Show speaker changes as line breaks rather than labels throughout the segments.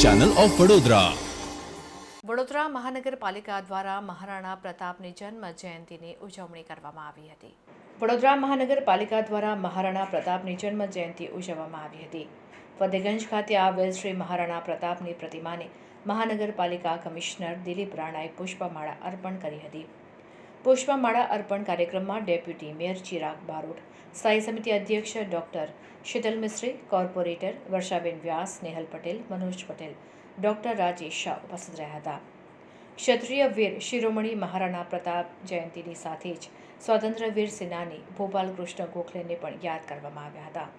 Channel of Vadodara.
Vadodara મહાનગરપાલિકા દ્વારા મહારાણા પ્રતાપની જન્મ જયંતિની ઉજવણી કરવામાં આવી હતી। વડોદરા મહાનગરપાલિકા દ્વારા મહારાણા પ્રતાપની જન્મ જયંતિ ઉજવવામાં આવી હતી। ફતેગંજ ખાતે આવેલ શ્રી મહારાણા પ્રતાપની પ્રતિમાને મહાનગરપાલિકા કમિશનર દિલીપ રાણાએ પુષ્પમાળા અર્પણ કરી હતી। પુષ્પમાળા અર્પણ કાર્યક્રમમાં ડેપ્યુટી મેયર ચિરાગ બારોટ, સ્થાયી સમિતિ અધ્યક્ષ ડોક્ટર શીતલ મિસ્ત્રી, કોર્પોરેટર વર્ષાબેન વ્યાસ, સ્નેહલ પટેલ, મનોજ પટેલ, ડોક્ટર રાજેશ શાહ ઉપસ્થિત રહ્યા હતા। ક્ષત્રિય વીર શિરોમણી મહારાણા પ્રતાપ જયંતિની સાથે જ સ્વાતંત્ર્યવીર સેનાની ભોપાલ કૃષ્ણ ગોખલેને પણ યાદ કરવામાં આવ્યા હતા।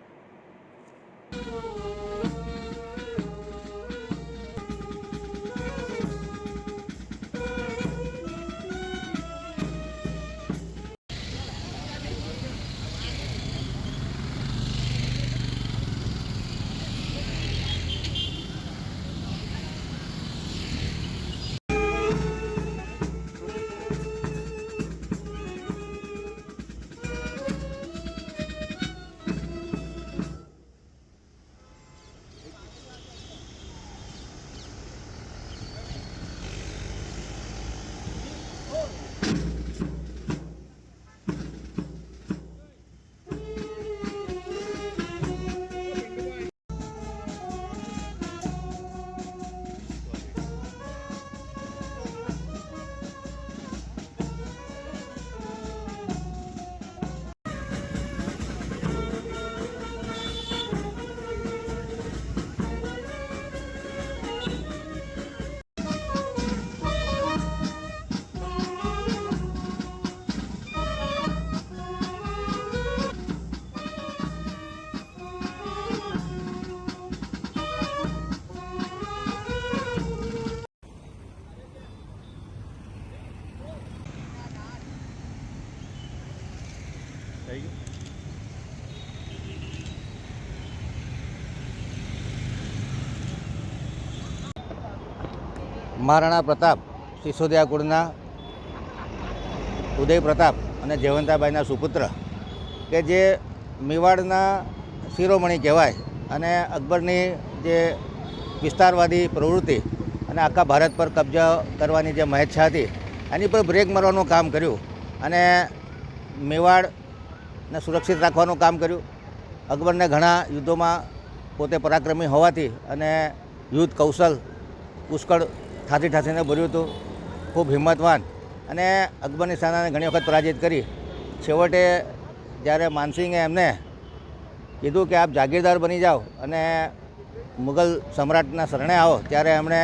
મહારાણા પ્રતાપ સિસોદિયા કુળના ઉદય પ્રતાપ અને જયવંતાબાઈના સુપુત્ર કે જે મેવાડના શિરોમણી કહેવાય અને અકબરની જે વિસ્તારવાદી પ્રવૃત્તિ અને આખા ભારત પર કબજા કરવાની જે મહેચ્છા હતી એની પર બ્રેક મારવાનું કામ કર્યું અને મેવાડને સુરક્ષિત રાખવાનું કામ કર્યું। અકબરને ઘણા યુદ્ધોમાં પોતે પરાક્રમી હોવાથી અને યુદ્ધ કૌશલ પુષ્કળ ઠાસીને ભર્યું હતું। ખૂબ હિંમતવાન અને અકબરની સેનાને ઘણી વખત પરાજિત કરી। છેવટે જ્યારે માનસિંગે એમને કીધું કે આપ જાગીરદાર બની જાઓ અને મુગલ સમ્રાટના શરણે આવો, ત્યારે એમણે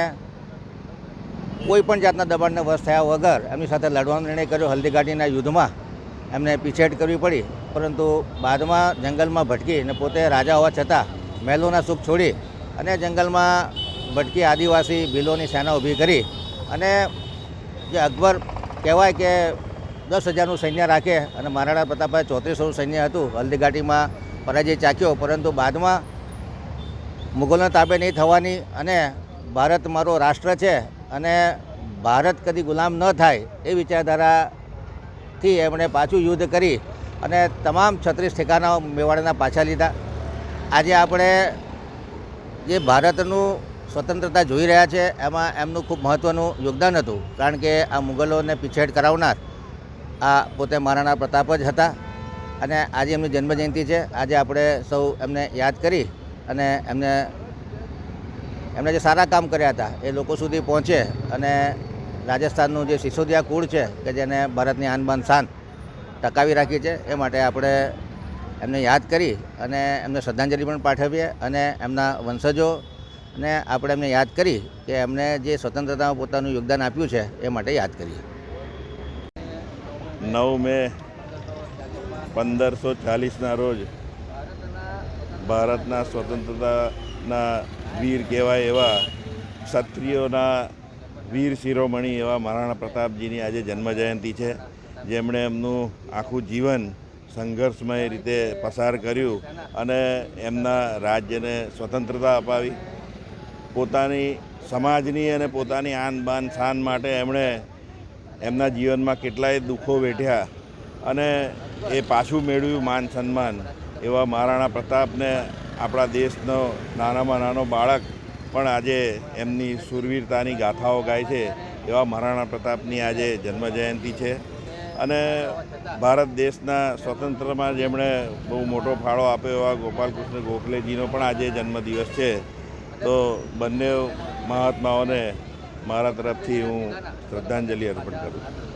કોઈ પણ જાતના દબાણને વશ થયા વગર એમની સાથે લડવાનો નિર્ણય કર્યો। હલ્દીઘાટીના યુદ્ધમાં એમને પીછેહટ કરવી પડી, પરંતુ બાદમાં જંગલમાં ભટકી અને પોતે રાજા હોવા છતાં મહેલોના સુખ છોડી અને જંગલમાં ભટકી આદિવાસી ભીલોની સેના ઊભી કરી અને જે અકબર કહેવાય કે 10,000નું સૈન્ય રાખે અને મહારાણા પ્રતાપે 3400નું સૈન્ય હતું। હલ્દીઘાટીમાં પરાજય ચાખ્યો, પરંતુ બાદમાં મુગલોના તાબે નહીં થવાની અને ભારત મારો રાષ્ટ્ર છે અને ભારત કદી ગુલામ ન થાય એ વિચારધારાથી એમણે પાછું યુદ્ધ કરી અને તમામ 36 ઠેકાણાઓ મેવાડના પાછા લીધા। આજે આપણે જે ભારતનું સ્વતંત્રતા જોઈ રહ્યા છે એમાં એમનું ખૂબ મહત્ત્વનું યોગદાન હતું, કારણ કે આ મુગલોને પીછેહટ કરાવનાર આ પોતે મહારાણા પ્રતાપ જ હતા અને આજે એમની જન્મજયંતિ છે। આજે આપણે સૌ એમને યાદ કરી અને એમને જે સારા કામ કર્યા હતા એ લોકો સુધી પહોંચે અને રાજસ્થાનનું જે સિસોદિયા કુળ છે કે જેને ભારતની આન બાન શાન ટકાવી રાખી છે એ માટે આપણે એમને યાદ કરી અને એમને શ્રદ્ધાંજલિ પણ પાઠવીએ અને એમના વંશજો ને આપણે એમને યાદ કરી કે એમને જે સ્વતંત્રતામાં પોતાનું યોગદાન આપ્યું છે એ માટે યાદ કરીએ।
9 મે 1540ના રોજ ભારતના સ્વતંત્રતાના વીર કહેવાય એવા ક્ષત્રિયોના વીર શિરોમણી એવા મહારાણા પ્રતાપજીની આજે જન્મજયંતિ છે, જેમણે એમનું આખું જીવન સંઘર્ષમય રીતે પસાર કર્યું અને એમના રાજ્યને સ્વતંત્રતા અપાવી। પોતાની સમાજની અને પોતાની આન બાન શાન માટે એમણે એમના જીવનમાં કેટલાય દુઃખો વેઠ્યા અને એ પાછું મેળવ્યું માન સન્માન। એવા મહારાણા પ્રતાપને આપણા દેશનો નાનામાં નાનો બાળક પણ આજે એમની શૂરવીરતાની ગાથાઓ ગાય છે એવા મહારાણા પ્રતાપની આજે જન્મજયંતિ છે. અને ભારત દેશના સ્વતંત્રમાં જેમણે બહુ મોટો ફાળો આપ્યો એવા ગોપાલકૃષ્ણ ગોખલેજીનો પણ આજે જન્મદિવસ છે. તો બંને મહાત્માઓને મારા તરફથી હું શ્રદ્ધાંજલિ અર્પણ કરું છું.